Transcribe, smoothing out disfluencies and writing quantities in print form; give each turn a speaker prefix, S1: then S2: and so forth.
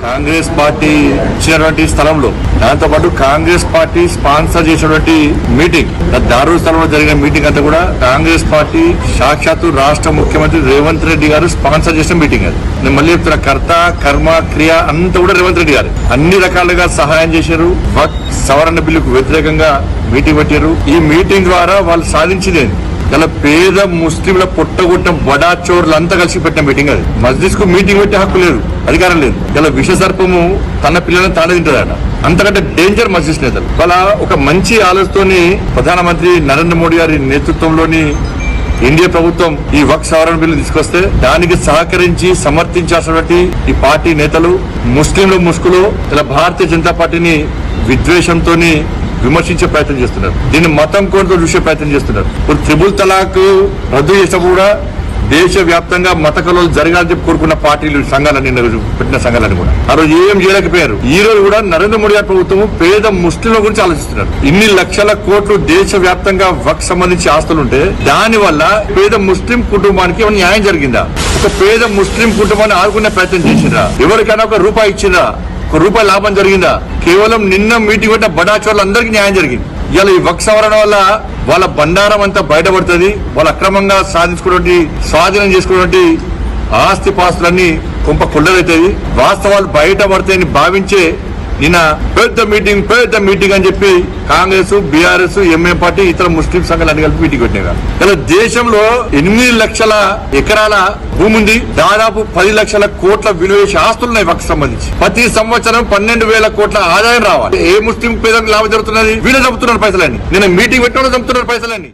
S1: Congress party ఇచ్చినటువంటి స్థలంలో దాంతో పాటు కాంగ్రెస్ పార్టీ స్పాన్సర్ చేసినటువంటి మీటింగ్ దారుణ స్థలంలో జరిగిన మీటింగ్ అంతా కూడా కాంగ్రెస్ పార్టీ సాక్షాత్తు రాష్ట్ర ముఖ్యమంత్రి రేవంత్ రెడ్డి గారు స్పాన్సర్ చేసిన మీటింగ్ అది. నేను మళ్ళీ చెప్తున్నా, కర్త కర్మ క్రియ అంతా కూడా రేవంత్ రెడ్డి గారు అన్ని రకాలుగా సహాయం చేశారు. సవరణ బిల్లుకు వ్యతిరేకంగా మీటింగ్ పెట్టారు. ఈ మీటింగ్ ద్వారా వాళ్ళు సాధించింది ఇలా పేద ముస్లింల పొట్టగొట్టిన బడా చోర్లు అంతా కలిసి పెట్టిన మీటింగ్ అది. మస్జిద్ కు మీటింగ్ పెట్టే హక్కు లేదు, అధికారం లేదు. ఇలా విష సర్పము తన పిల్లలను తానే తింటదట. అంతకంటే డేంజర్ మస్జిద్ నేతలు. వాళ్ళ ఒక మంచి ఆలోచనతోని ప్రధానమంత్రి నరేంద్ర మోడీ గారి నేతృత్వంలోని ఇండియా ప్రభుత్వం ఈ వక్ఫ్ సవరణ బిల్లు తీసుకొస్తే దానికి సహకరించి సమర్థించాల్సినటువంటి ఈ పార్టీ నేతలు ముస్లింల ముసుగులో ఇలా భారతీయ జనతా పార్టీని విద్వేషంతో విమర్శించే ప్రయత్నం చేస్తున్నారు. దీన్ని మతం కోణంతో చూసే ప్రయత్నం చేస్తున్నారు. ఇప్పుడు త్రిబుల్ తలాక్ రద్దు చేసినప్పుడు కూడా దేశవ్యాప్తంగా మత కలవలు జరగాలని చెప్పి కోరుకున్న పార్టీలు సంఘాలన్నీ పెట్టిన సంఘాలని కూడా ఆ రోజు ఏం చేయలేకపోయారు. ఈ రోజు కూడా నరేంద్ర మోడీ గారి ప్రభుత్వం పేద ముస్లింల గురించి ఆలోచిస్తున్నారు. ఇన్ని లక్షల కోట్లు దేశవ్యాప్తంగా వక్ఫ్ సంబంధించి ఆస్తులుంటే దాని వల్ల పేద ముస్లిం కుటుంబానికి ఏమైనా న్యాయం జరిగిందా? ఒక పేద ముస్లిం కుటుంబాన్ని ఆదుకునే ప్రయత్నం చేసిందా? ఎవరికైనా ఒక రూపాయి ఇచ్చిందా? ఒక రూపాయి లాభం జరిగిందా? కేవలం నిన్న మీటింగ్ పెట్టిన బడాచోర్లు అందరికీ న్యాయం జరిగింది. ఇలా ఈ వక్ఫ్ సవరణ వల్ల వాళ్ళ బండారం అంతా బయటపడుతుంది. వాళ్ళు అక్రమంగా స్వాధీనం చేసుకున్నటువంటి ఆస్తి పాస్తులన్నీ కొంప కొల్లరైతుంది. వాస్తవాలు బయటపడతాయని భావించే నిన్న పెద్ద మీటింగ్ అని చెప్పి కాంగ్రెస్, బీఆర్ఎస్, ఎంఏ పార్టీ ఇతర ముస్లిం సంఘాలు అన్ని కలిపి మీటింగ్ పెట్టినాయి. ఇలా దేశంలో 8 లక్షల ఎకరాల భూమి ఉంది. దాదాపు 10 లక్షల కోట్ల విలువ చేసే ఆస్తులున్నాయి వక్ఫ్ సంబంధించి. ప్రతి సంవత్సరం 12,000 కోట్ల ఆదాయం రావాలి. ఏ ముస్లిం పేదలకు లాభం జరుగుతున్నది? వీళ్ళు చంపుతున్నారు పైసలన్నీ. నిన్న మీటింగ్ పెట్టిన చంపుతున్నారు పైసలన్నీ.